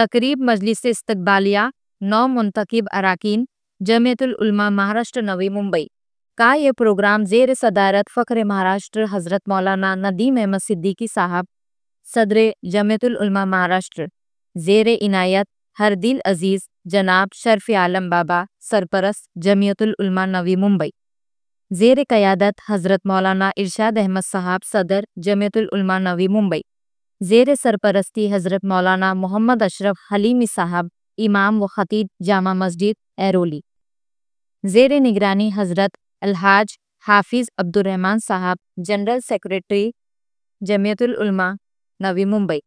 तकरीब मजलिस इस्तकबालिया 9 मुंतखब अराकीन जमियतुल उलमा महाराष्ट्र नवी मुंबई का ये प्रोग्राम ज़ेर सदारत फ़ख्र महाराष्ट्र हज़रत मौलाना नदीम अहमद सिद्दीकी साहब सदर जमियतुल उलमा महाराष्ट्र ज़ेर इनायत हरदिल अजीज़ जनाब शर्फ आलम बाबा सरपरस्त जमियतुल उलमा नवी मुंबई ज़ेर क़यादत हज़रत मौलाना इरशाद अहमद साहब सदर जमियतुल उलमा नवी मुंबई ज़ेर सरपरस्ती हज़रत मौलाना मोहम्मद अशरफ हलीमी साहब इमाम व ख़तीब जामा मस्जिद एरोली ज़ेर निगरानी हज़रत अलहाज हाफिज़ अब्दुर्रहमान साहब जनरल सेक्रेटरी जमियतुल उलमा नवी मुंबई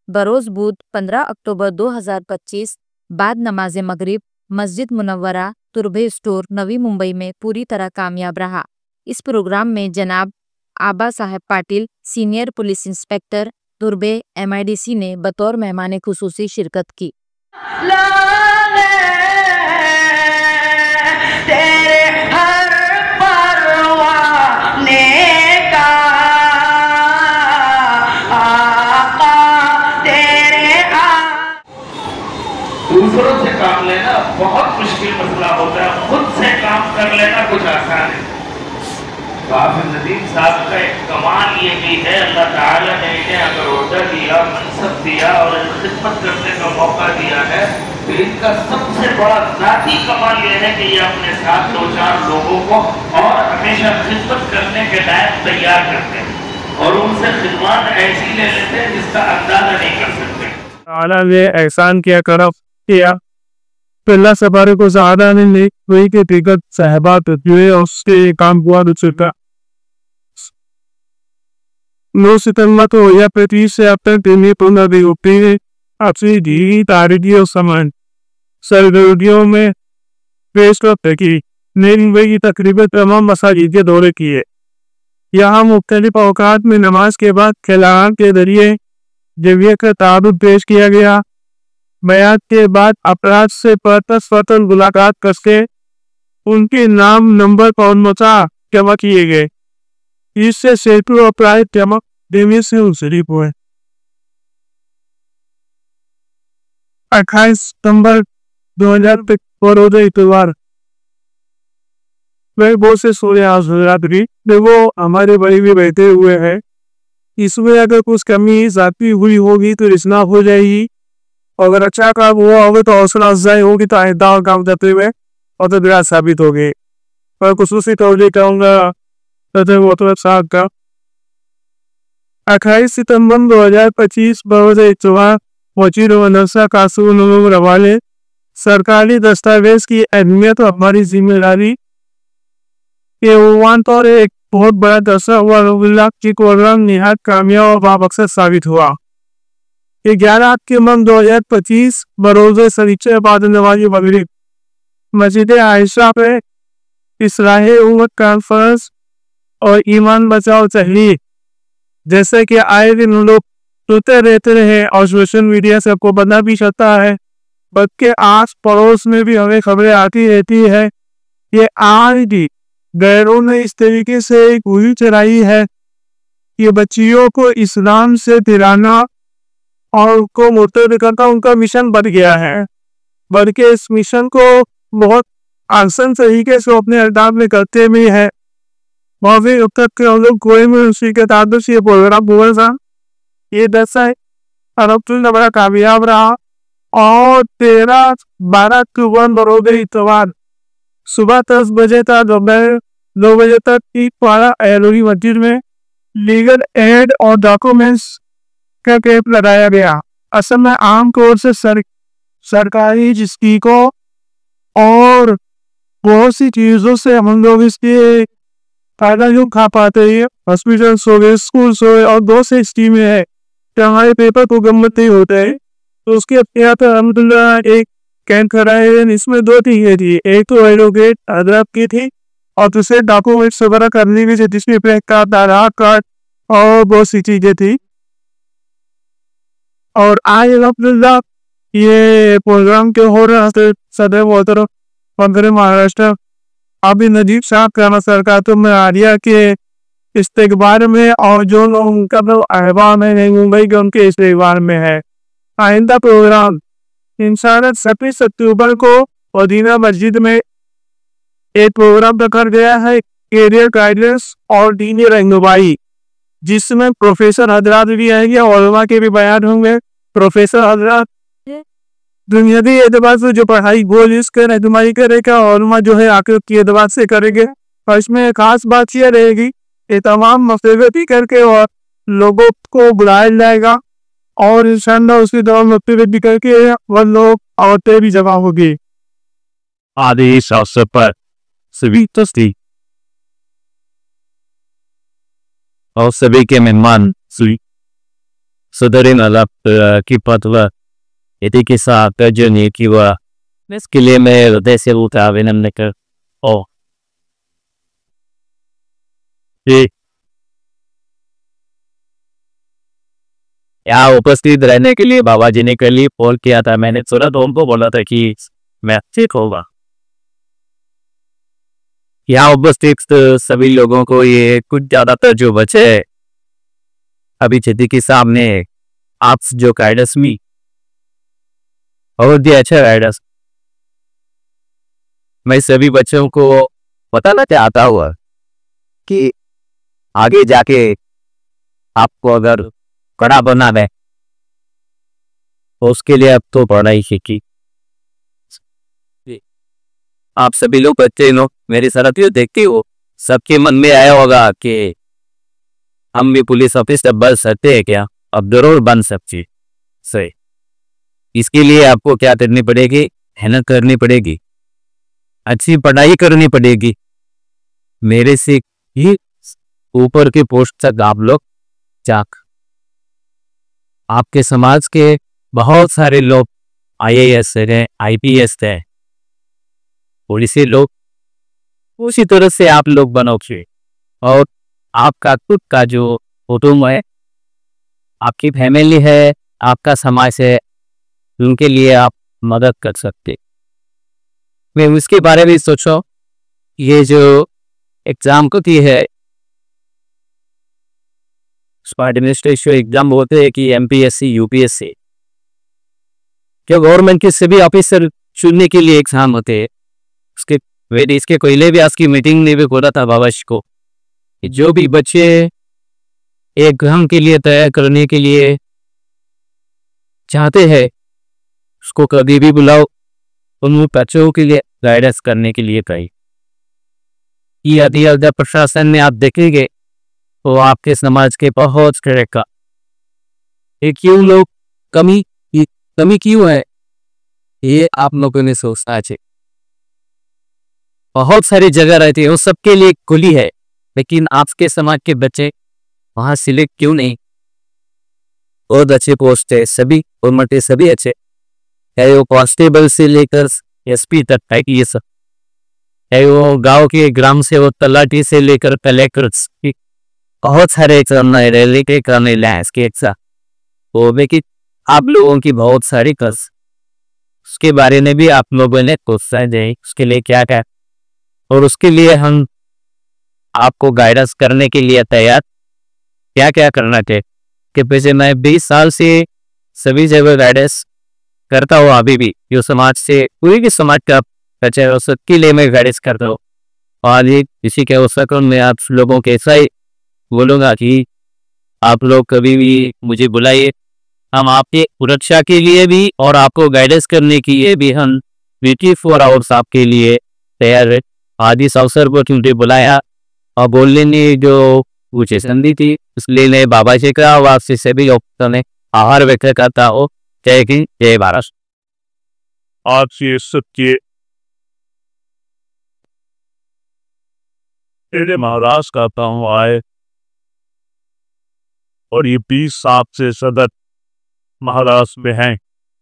बरोज़ बुध 15 अक्टूबर 2025 बाद नमाज मगरिब मस्जिद मुनव्वरा तुरबे स्टोर नवी मुंबई में पूरी तरह कामयाब रहा। इस प्रोग्राम में जनाब Aba Saheb Patil senior police inspector तुरबे MIDC ने बतौर मेहमान खुसूसी शिरकत की। दूसरों से काम लेना बहुत मुश्किल मसला होता है, खुद से काम कर लेना कुछ आसान है। तो हाफिज नदीम साहब का एक कमाल ये भी है, अल्लाह ताला ने इन्हें अगर ओहदा दिया, मनसब दिया और खिदमत करने का मौका दिया है, तो इनका सबसे बड़ा जाती कमाल ये है कि ये अपने साथ 2-4 लोगों को और हमेशा खिदमत करने के लायक तैयार करते हैं और उनसे खिदमत ऐसी ले लेते हैं जिसका अंदाजा नहीं कर सकते। ताला ने एहसान किया पहला सफारी को सहारा ने वही के टिकट साहबात हुए और उसके काम हुआ दूसरा 9 सितंबर को या 30 से अब तक दिन 15 दिन होते हैं। आपसे दी तारीखी और सामान सरगर्मियों में पेश करते की नई मुंबई की तकरीबन तमाम मसाजिद के दौरे किए। यहाँ मुख्तलिफ औकात में नमाज के बाद खिलान के जरिए जविया का तारुफ पेश किया गया। बयात के बाद अपराध से परतन मुलाकात करके उनके नाम नंबर और मता जमा किए गए। इससे सैकड़ों अपराध जमा देने से मुंसलिक हुए। 28 सितंबर 2000 तक बरोज़ इतवार वह बहुत से सूर्य हाजरातरी वो हमारे बड़ी भी बैठे हुए हैं। इसमें अगर कुछ कमी जाती हुई होगी तो रिसना हो जाएगी, अगर अच्छा काम हुआ होगा तो हौसला अफजाई होगी तो आइंदा और काम करते हुए और तो बिरा साबित हो गई। और खुसूसी तौर कहूँगा साहब का 28 सितंबर 2025 बरोज़ इतवार वजीर मदरसा कासूम रवाले सरकारी दस्तावेज की अहमियत और हमारी जिम्मेदारी के उन्वान पर एक बहुत बड़ा दस्ता हुआ की प्रोग्राम निहायत कामयाब और बामकसद साबित हुआ। 11 अक्टूबर 2025 बरोज़ सरीचे बाद नमाज मगरिब मस्जिद आयशा पे इस्लाही उम्मत कॉन्फ्रेंस और ईमान बचाओ तहरीक जैसे कि आए दिन लोग सुनते रहते हैं और सोशल मीडिया से आपको बना भी सकता है, बल्कि आस पड़ोस में भी हमें खबरें आती रहती है। ये आज भी गैरों ने इस तरीके से एक गोली चलाई है कि बच्चियों को इस्लाम से दिलाना और उनको मुर्तद करना उनका मिशन बन गया है, बल्कि इस मिशन को बहुत आसान तरीके से अपने अहदाफ में करते भी है। माफी अब तक के हम लोग कोई में उसी के ताल्लुक से ये प्रोग्राम हुआ था। ये 10 है अल्हम्दुलिल्लाह बड़ा कामयाब रहा और 13-12 अक्टूबर बरोज़ इतवार सुबह 10 बजे तक दोपहर 2 बजे तक एक पारा एलोरी मस्जिद में लीगल एड और डॉक्यूमेंट्स का कैंप लगाया गया। असल में आम तौर से सरकारी जिसको और बहुत सी चीज़ों से हम लोग इसके फायदा जो खा पाते हैं। हॉस्पिटल हो गए, स्कूल हो गए और बहुत सी स्कीमें हैं कि हमारे पेपर को गम्मत नहीं होते हैं, तो उसके यहाँ पर अल्हम्दुलिल्लाह एक कैंप कराए। इसमें 2 चीजें थी, एक तो एडवोकेट अदरक की थी और दूसरे डॉक्यूमेंट्स वगैरह करने की, जिसमें पैन कार्ड, आधार कार्ड और बहुत सी चीजें थी। और आज अल्हम्दुलिल्लाह ये प्रोग्राम के हो रहा है सदर मोहतरम मंत्री महाराष्ट्र अभी नजीब साहब का सरकार तो में आरिया के इस्तेकबार में और जो लोग उनका अहबाब है मुंबई के उनके इस्तेकबार में है। आइंदा प्रोग्राम इंशाल्लाह 26 अक्टूबर को मदीना मस्जिद में एक प्रोग्राम रखा गया है, कैरियर गाइडेंस और दीनी रहनुमाई, जिसमें प्रोफेसर हजरात भी आएंगे और उलमा के भी बयान होंगे। प्रोफेसर हजरात दुनियावी एतबार से जो पढ़ाई गोल इसके रहनुमाई करेगा और उलमा जो है आखिरत की एतबार से करेंगे। और इसमें खास बात यह रहेगी ये तमाम मसले भी करके और लोगों को बुलाया जाएगा और इंशाअल्लाह उसके दौरान मसले भी करके वह लोग औरतें भी जमा होगी। आदि इस अवसर पर सभी तस्दी और सभी के मेहमान सदरिन अल्लाह की पतवा यदि के साथ जो नहीं कि वह इसके लिए मैं हृदय से अभिनंदन कर ओ यहाँ उपस्थित रहने के लिए बाबा जी ने कल ही कॉल किया था। मैंने सुना तो उनको बोला था कि मैं ठीक होगा। यहाँ उपस्थित सभी लोगों को ये कुछ ज्यादातर जो बचे अभी चिट्ठी के सामने आप जो गाइडेंस में बहुत ही अच्छा गाइडेंस मैं सभी बच्चों को बताना चाहता हुआ कि आगे जाके आपको अगर कड़ा बना है तो उसके लिए अब तो पढ़ाई सीखी। आप सभी लोग बच्चे लोग मेरी साथियों देखते हो सबके मन में आया होगा कि हम भी पुलिस ऑफिसर बन सकते हैं क्या? अब जरूर बन सकते सही। इसके लिए आपको क्या करनी पड़ेगी? मेहनत करनी पड़ेगी, अच्छी पढ़ाई करनी पड़ेगी। मेरे से ही ऊपर के पोस्ट तक आप लोग जाक आपके समाज के बहुत सारे लोग IAS हैं, IPS हैं, पुलिस लोग उसी तरह से आप लोग बनोगे और आपका खुद का जो कुटुंब है, आपकी फैमिली है, आपका समाज है, उनके लिए आप मदद कर सकते। मैं उसके बारे में सोचो। ये जो एग्जाम को की है एडमिनिस्ट्रेशन एग्जाम बोलते हैं कि MPSC UPSC क्या गवर्नमेंट के सभी ऑफिसर चुनने के लिए एग्जाम होते हैं। इसके पहले भी आज की मीटिंग में भी बोला था बाबा जी को जो भी बच्चे एक एग्जाम के लिए तैयार करने के लिए चाहते हैं उसको कभी भी बुलाओ, उन बच्चों के लिए गाइडेंस करने के लिए कही। ये अधिकारिता प्रशासन में आप देखेंगे तो आपके समाज के बहुत तरह का क्यों लोग कमी क्यों है ये आप लोगों ने सोचना चाहिए। बहुत सारी जगह रहती है वो सबके लिए खुली है, लेकिन आपके समाज के बच्चे वहां सिलेक्ट क्यों नहीं? बहुत अच्छे पोस्ट है, सभी उम्र के सभी अच्छे है, वो कांस्टेबल से लेकर SP तक है कि ये सब है, वो गांव के ग्राम से वो तलाटी से लेकर कलेक्टर बहुत सारे एग्जाम रैली के करने लैंस के एग्जाम वो लेकिन आप लोगों की बहुत सारी कर्ज उसके बारे में भी आप लोगों ने प्रोत्साहन दे उसके लिए क्या क्या और उसके लिए हम आपको गाइडेंस करने के लिए तैयार क्या क्या करना चाहिए कि वैसे मैं 20 साल से सभी जगह गाइडेंस करता हूँ। अभी भी जो समाज से पूरी की समाज का बच्चे उसके लिए मैं गाइडेंस करता हूँ और ये इसी के अवसर में आप लोगों के ऐसा ही बोलूँगा कि आप लोग कभी भी मुझे बुलाइए, हम आपके सुरक्षा के लिए भी और आपको गाइडेंस करने के लिए भी हम 24 आवर्स आपके लिए तैयार है। आज इस अवसर पर मुझे बुलाया और बोलने ने जो मुझे संधि थी इसलिए मैं बाबा जी का और आपसे सभी लोगों ने आभार व्यक्त करता हूँ। जय हिंद, जय भारत। आज ये सत्य मेरे महाराज कहता हूँ आए और ये 20 साल से सदर महाराष्ट्र में हैं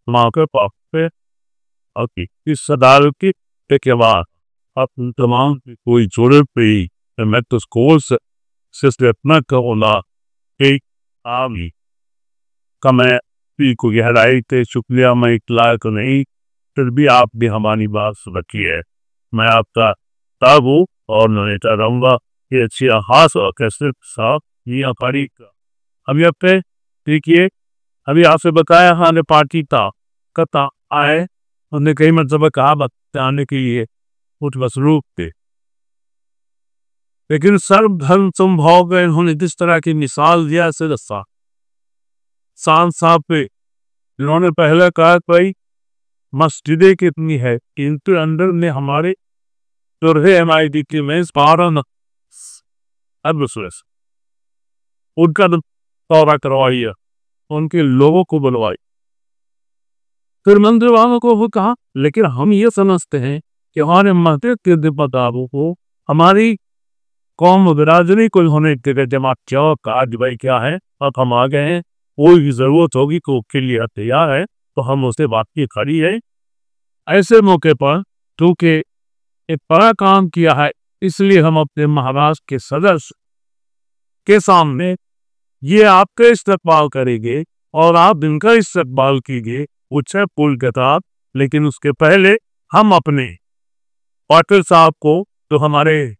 माँ के पास पे इस सदारती के बाद आप तमाम कोई जरूरत पे मैं तो स्कूल से इतना कहूँगा कि आप का मैं को गहराई से शुक्रिया मैं इतलाक नहीं, फिर भी आप भी हमारी बात रखिए। मैं आपका तब हूँ और नहीं रहूँगा ये अच्छी हाथ और कैसे साफ ये अकारी का अभी अब पे देखिए अभी आपसे बताया हाँ ने पार्टी था कता आए, हमने कई मरतबा कहा बताने के लिए कुछ मसरूफ थे, लेकिन सर्वधर्म समभाव में उन्होंने जिस तरह की मिसाल दिया से साफ पे इन्होंने पहले कहा भाई मस्जिदें कितनी है, इनके अंदर ने हमारे MIT की में 12 उनका दौरा करवाइए, उनके लोगों को बुलवाई। फिर मंदिर वालों को वो कहा लेकिन हम ये समझते हैं कि हमारे मस्जिद के जिम्मेदारों को हमारी कौम बिरादरी को उन्होंने जमा किया और कहा भाई क्या है अब हम आ गए हैं, कोई भी जरूरत होगी तो उसके लिए तैयार है, तो हम उससे बात की खड़ी है। ऐसे मौके पर क्योंकि एक बड़ा काम किया है, इसलिए हम अपने महाराष्ट्र के सदस्य के सामने ये आपका इस्तकबाल करेंगे और आप इनका इस्तकबाल कीजिए उच्च पुल के साथ। लेकिन उसके पहले हम अपने पाटिल साहब को, जो हमारे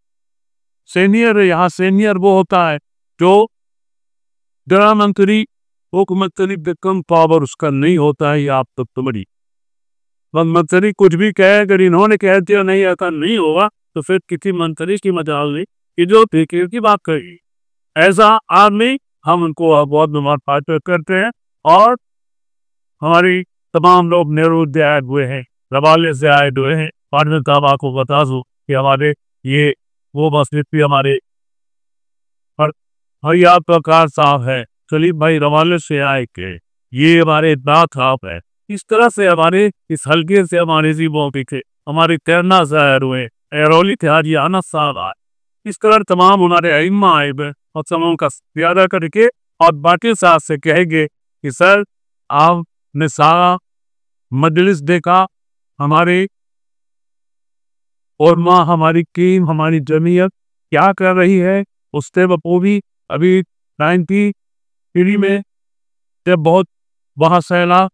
सीनियर, यहाँ सीनियर वो होता है जो गृह मंत्री, मुख्यमंत्री कम पावर उसका नहीं होता है, ये आप तक तो बड़ी मंत्री कुछ भी कहे, अगर इन्होंने कह दिया नहीं ऐसा नहीं होगा तो फिर किसी मंत्री की मजाल नहीं कि जो फिक्र की बात करेगी। ऐसा आदमी हम उनको बहुत मुबारकबाद करते हैं। और हमारी तमाम लोग नेहरू से आए हुए हैं, रवाले से आए हुए हैं, और मैं तब आपको बता दूँ कि हमारे ये वो मस्जिद भी हमारे भैया प्रकाश साहब है, सलीम भाई रवाले से आए के, ये हमारे दांत साहब है। इस तरह से हमारे इस हल्के से हमारे जीवों के हमारे तैरना शहर हुए, एरोली थे हाजी आना साहब आए। इस तरह तमाम हमारे अइम्मा आए और समूह का ज्यादा करके और बाकी साहब से कहेंगे कि सर आपने सारा मजलिस देखा, हमारे और माँ हमारी टीम हमारी जमीयत क्या कर रही है। उससे बखूबी अभी 93 में जब बहुत वहाँ सैला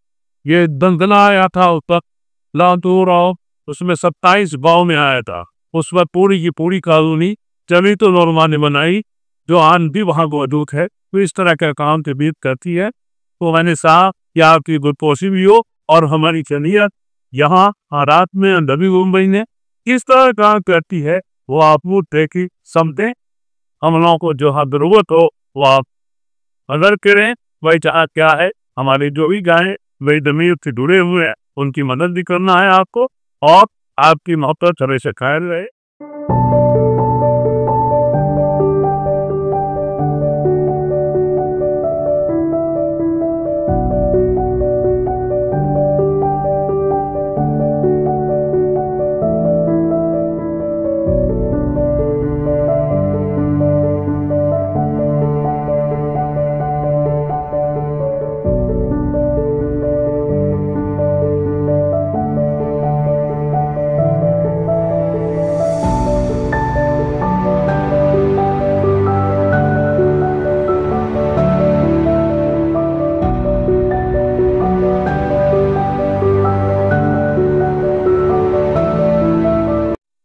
ये दंदला आया था, उस वक्त लातूर और उसमें 27 गाँव में आया था। उस वक्त पूरी की पूरी कॉलोनी जमी तो नौरमा ने बनाई जो आज भी वहाँ मौजूद है, तो इस तरह का काम तबीयत करती है। तो मैंने कहा कि आपकी गुलपोशी भी हो और हमारी जमीयत यहाँ रात में नवी मुंबई ने किस तरह काम करती है वो आप वो देखी समझें। हम लोगों को जो हाँ जरूरत हो वो आप अगर करें, वही चाह क्या है, हमारी जो भी गायें वही जमीन से जुड़े हुए हैं उनकी मदद भी करना है आपको, और आपकी मोहब्बत हमेशा कायम रहे।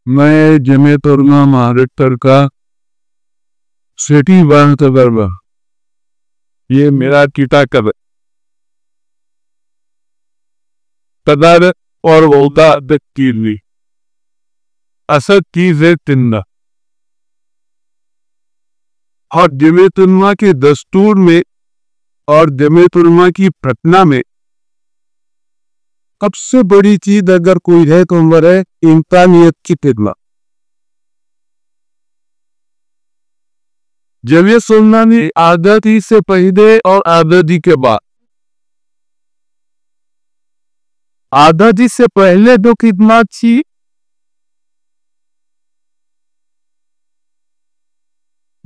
मैं जमीयत उलमा महाराष्ट्र का सिटी वार्ता, ये मेरा कीटा कर कदर और वोदा कीर्ली असद चीज़ तिंदा। और जमीयत उलमा के दस्तूर में और जमीयत उलमा की प्रथना में सबसे बड़ी चीज अगर कोई है तो वह है इंसानियत की खिदमत। जमीयत उलमा ने आज़ादी से पहले और आज़ादी के बाद, आज़ादी से पहले जो खिदमत थी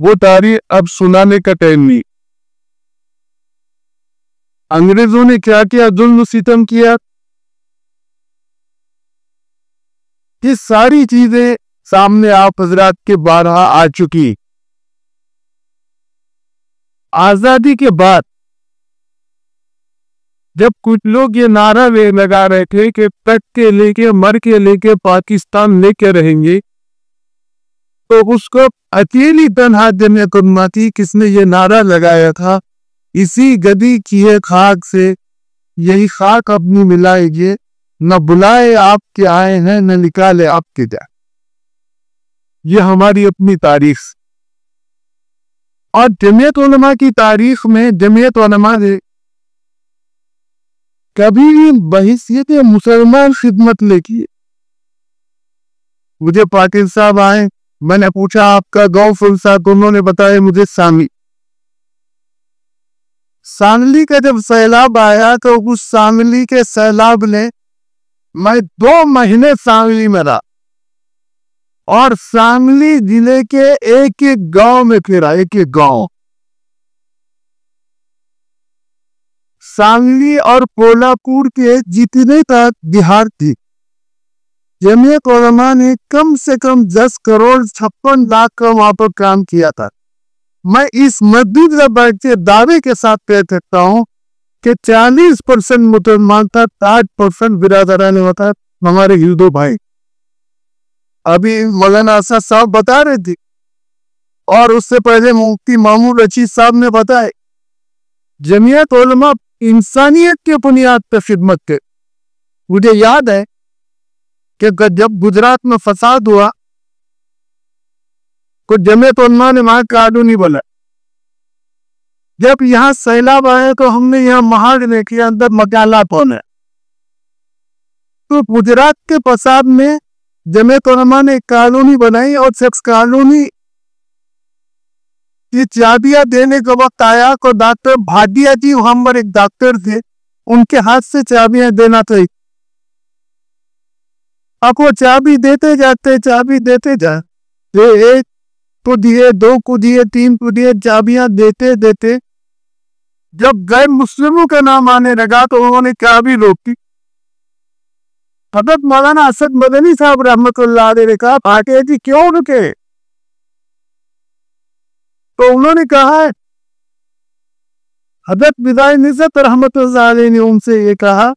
वो तारीख अब सुनाने का टाइम नहीं। अंग्रेजों ने क्या किया, जुल्म सितम किया, ये सारी चीजें सामने आप हजरात के बारहा आ चुकी। आजादी के बाद जब कुछ लोग ये नारा लगा रहे थे कि तक के लेके मर के लेके पाकिस्तान लेके रहेंगे, तो उसको अकेली तन्हा जमीयत उलमा थी किसने ये नारा लगाया था, इसी गदी की है खाक से यही खाक अपनी मिलाएंगे न बुलाए आपके आए हैं, न निकाले आपके जाए। ये हमारी अपनी तारीख। और जमीयत उलमा की तारीख में जमीयत उलमा ने कभी भी बहिसियत मुसलमान खिदमत लेकी है। मुझे पाटिल साहब आए, मैंने पूछा आपका गांव फुल साहब, उन्होंने बताया मुझे शामिल। शामली का जब सैलाब आया तो उस शामली के सैलाब ने, मैं 2 महीने शामली में रहा और शामली जिले के एक एक गांव में फिरा, एक एक गांव। शामली और कोल्हापुर के जितने तक बिहार थी, जमीयत उलमा ने कम से कम 10 करोड़ 56 लाख का वहां पर काम किया था। मैं इस मस्जिद में बैठ के दावे के साथ कह सकता हूं कि 40% मुसलमान था, 60% बिरादरान होता हमारे हिंदू भाई। अभी मौलाना असद साहब बता रहे थे और उससे पहले मुफ्ती मामून रशीद साहब ने बताया, जमीयत उलमा इंसानियत के बुनियाद पर खिदमत कर। मुझे याद है कि जब गुजरात में फसाद हुआ तो जमीयत उलमा ने वहां कानूनी बोला। जब यहाँ सैलाब आया तो हमने यहाँ महाजने के अंदर मकाला पौने। तो गुजरात के फसाद में जमीयत उलमा ने कानूनी बनाई और शख्स कानूनी की चाबियां देने का वक्त आया तो डॉक्टर भाटिया जी वहां पर एक डॉक्टर थे, उनके हाथ से चाबियां देना चाहिए। अब वो चाबी देते जाते, चाबी देते जाते, 1 को दिए, 2 को दिए, 3 को दिए, चाबियां देते देते जब गैर मुस्लिमों का नाम आने लगा तो उन्होंने चाबी रोकी। हजरत मौलाना असद मदनी साहब रहमतुल्लाह अलैह ने कहा, भाटिया जी क्यों रुके? तो उन्होंने कहा, हजरत विदाई निज़त रहमतुल्लाह अलैह ने उनसे ये कहा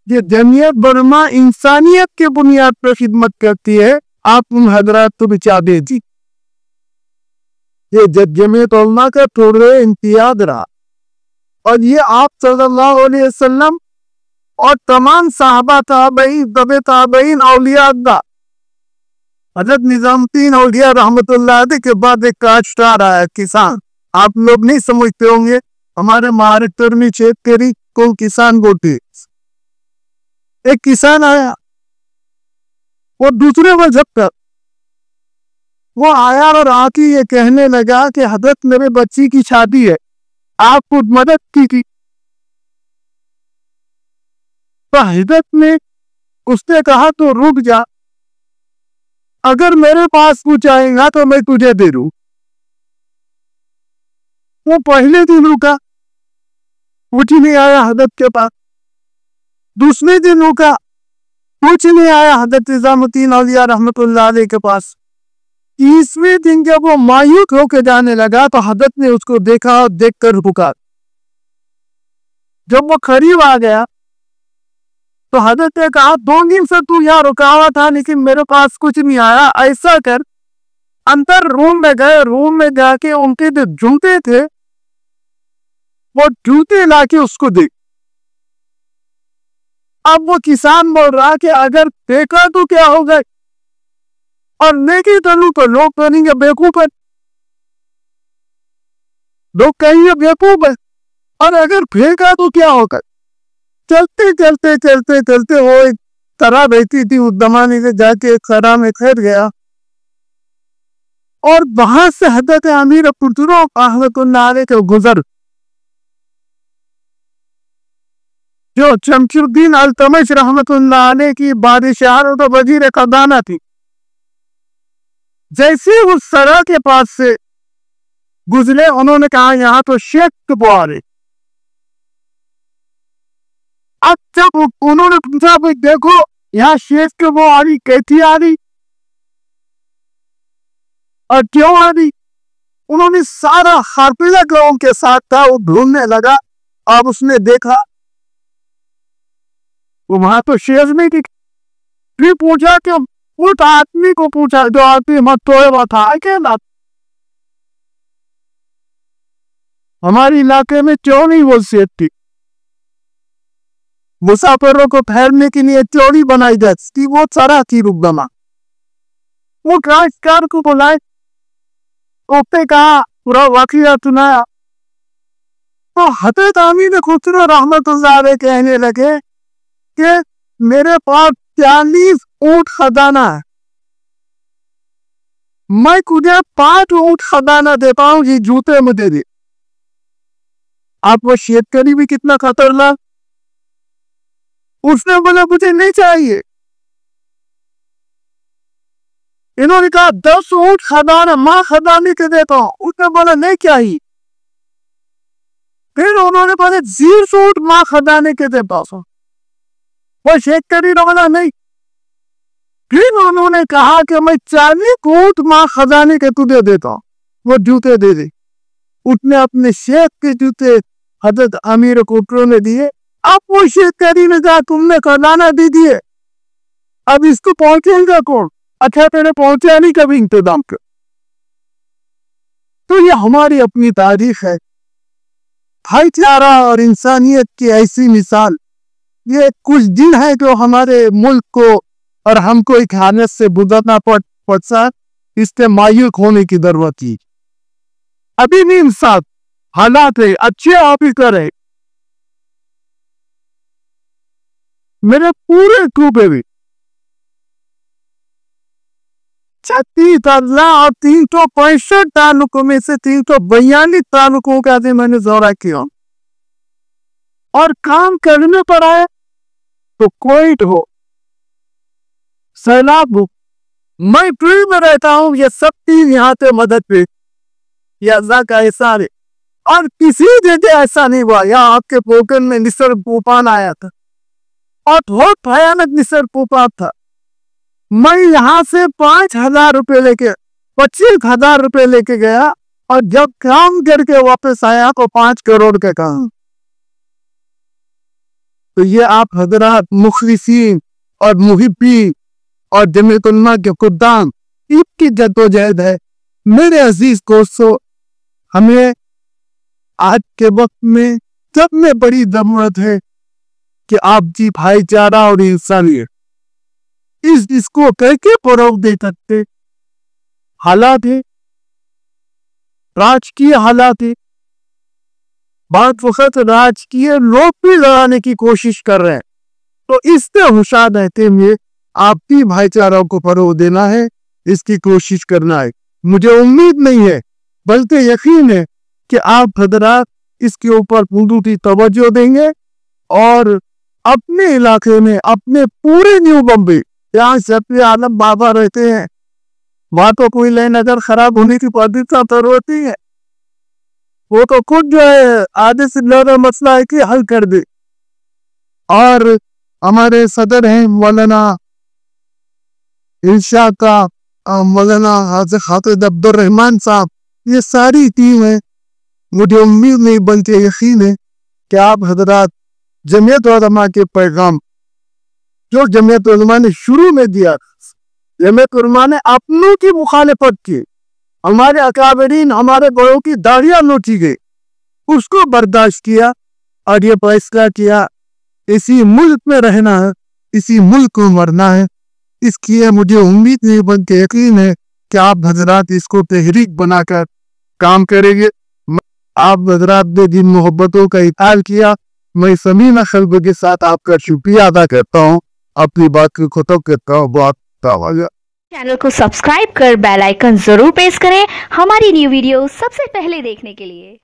कि जमीयत उलमा इंसानियत के बुनियाद पर खिदमत करती है, आप उन हजरात को बिचा दीजिए। ये जमीयत उलमा का थोड़ा इम्तियाज रहा और ये आप सल्लल्लाहु अलैहि वसल्लम और तमाम साहबा ताबईन, तबे ताबईन, औलिया अल्लाह, हजरत निजामुद्दीन औलिया रहमतुल्लाह अलैह के बाद एक काश्तकार आया, किसान। आप लोग नहीं समझते होंगे, हमारे महाराष्ट्र में शेतकरी को किसान बोलते। एक किसान आया, वो दूसरे मजहब का, वो आया और आके ये कहने लगा कि हजरत मेरे बच्ची की शादी है, आप कुछ मदद कीजिए। तो हजरत ने उसने कहा तो रुक जा, अगर मेरे पास कुछ आएगा तो मैं तुझे दे दूं। वो पहले दिन रुका, कुछ नहीं आया हजरत के पास। दूसरे दिन रुका, कुछ नहीं आया हजरत निजामुद्दीन औलिया रहमतुल्लाह अलैह के पास। तीसरे दिन जब वो मायूस होकर जाने लगा तो हजरत ने उसको देखा और देखकर पुकार। जब वो करीब आ गया तो हजरत ने कहा, 2 दिन से तू यहाँ रुका हुआ था लेकिन मेरे पास कुछ नहीं आया, ऐसा कर, अंदर रूम में गए, रूम में जाके उनके जो जूते थे वो जूते लाके उसको दे। अब वो किसान बोल रहा कि अगर देखा तो क्या होगा, और नेकी करूं तो लोग कहेंगे बेवकूफ है, लोग कहेंगे बेवकूफ है, और अगर फेंका तो क्या होगा। चलते चलते चलते चलते वो एक तरह बहती थी, उस जमाने से जाके एक सरा में ठहर गया और वहां से हजरत अमीर पुरतुरो रहमतुल्लाह अलैह के गुजर, जो शमशुद्दीन अल्तमश रहमतुल्लाह अलैह की बादशाह तो वजीर खजाना थी, जैसे उस सरा के पास से गुजरे उन्होंने कहा यहाँ तो शेख बुआरे। अब जब उन्होंने पूछा भाई देखो यहाँ शेख के वो आ रही, कैसी आ रही और क्यों आ रही? उन्होंने सारा हाफिजा गांव के साथ था, वो ढूंढने लगा। अब उसने देखा वो वहां तो शेख नहीं थी। फिर पूछा कि उस आदमी को पूछा जो आदमी मत सोए हुआ था, अकेला, हमारे इलाके में क्यों नहीं वो शेख थी? मुसाफिरों को ठहरने के लिए चौड़ी बनाई जाती, वो सारा की रुकदमा। वो कार को बुलाए, उसने कहा पूरा वाकया सुनाया। तो हजरत आमीर खुसरो रहमतुल्लाह अलैह कहने लगे कि मेरे पास 40 ऊंट खजाना है, मैं तुझे 5 ऊंट खजाना देता हूं, ये जूते मुझे दे। आप वो शेतकरी भी कितना खतरनाक, उसने बोला मुझे नहीं चाहिए। इन्होंने कहा 10 ऊंट खजाना मां खजाने के देता हूं, उसने बोला नहीं चाहिए। फिर उन्होंने बोले 20 ऊंट मां खजाने के देता हूं, वो शेतकरी ने बोला नहीं। फिर उन्होंने कहा कि मैं 40 ऊंट मां खजाने के तुझे देता हूं, वो जूते दे दे। उसने अपने शेख के जूते हजरत अमीर खुसरो ने दिए। अब वो शेतकरी ने कहा तुमने खजाना दे दिए, अब इसको पहुंचेगा कौन? अच्छा तेरे पहुंचा नहीं कभी इंतजाम कर। तो ये हमारी अपनी तारीख है, भाईचारा और इंसानियत की ऐसी मिसाल। ये कुछ दिन है जो हमारे मुल्क को और हमको एक हालत से गुजरना पड़ता, इससे मायूस होने की जरूरत थी। अभी भी इंसान हालात है अच्छे आप ही करे। मेरे पूरे सूबे में 36,365 तालुकों में से 342 तालुकों का भी मैंने दौरा किया, और काम करने पर आए तो कोई हो, सैलाब हो, मैं फ्री में रहता हूं, ये सब चीज यहाँ पे मदद पे या अल्लाह का एहसान है। और किसी जगह ऐसा नहीं हुआ। यहाँ आपके पोखर में निसर्ग तूफान आया था और बहुत भयानक निसर्ग तूफान था। मैं यहाँ से 5,000 रुपये लेके 25,000 रुपये लेके गया, और जब काम करके वापस आया तो 5 करोड़ का काम। तो ये आप हजरात मुखलिसीन और मुहिब्बीन और जमीयत उलमा के खुद्दाम, इसकी जद्दोजहद है। मेरे अजीज दोस्तों, हमें आज के वक्त में सब में बड़ी जरूरत है कि आप जी भाईचारा और इंसानियत इसको कैसे फरोग दे सकते। हालात है, राजकीय हालात है, बहुत वक्त राजकीय लोग भी लड़ाने की कोशिश कर रहे हैं। तो इससे होशियार रहते हुए आपसी भाईचारा को फरोग देना है, इसकी कोशिश करना है। मुझे उम्मीद नहीं है बल्कि यकीन है कि आप हजरात इसके ऊपर पूरी तवज्जो देंगे, और अपने इलाके में, अपने पूरे न्यू बम्बई, यहाँ शफी आलम बाबा रहते हैं, वहां तो कोई लाइन अगर खराब होने की पॉजिटिव जरूरत ही है, वो तो खुद जो है आधे से ज्यादा मसला है कि हल कर दे। और हमारे सदर हैं मौलाना इरशाद का, मौलाना हाजी खातिब अब्दुल रहमान साहब, ये सारी टीम है। मुझे उम्मीद नहीं बल्कि यकीन है कि आप हजरात जमीयत उलमा के पैगाम जो जमीयत उलमा ने शुरू में दिया, जमीयत उलमा ने अपनों की मुखालिफत की, हमारे अकाबरीन हमारे बड़ों की दाढ़ियां नोची गई, उसको बर्दाश्त किया और ये फैसला किया इसी मुल्क में रहना है, इसी मुल्क को मरना है। इसकी मुझे उम्मीद नहीं बल्कि यकीन है कि आप हजरात इसको तहरीक बनाकर काम करेंगे। आप हजरात ने जिन मोहब्बतों का इज़हार किया, मैं समीना खल्ब के साथ आपका शुक्रिया अदा करता हूँ, अपनी बात को खत्म करता हूँ। बहुत चैनल को सब्सक्राइब कर बेल आइकन जरूर प्रेस करें हमारी न्यू वीडियो सबसे पहले देखने के लिए।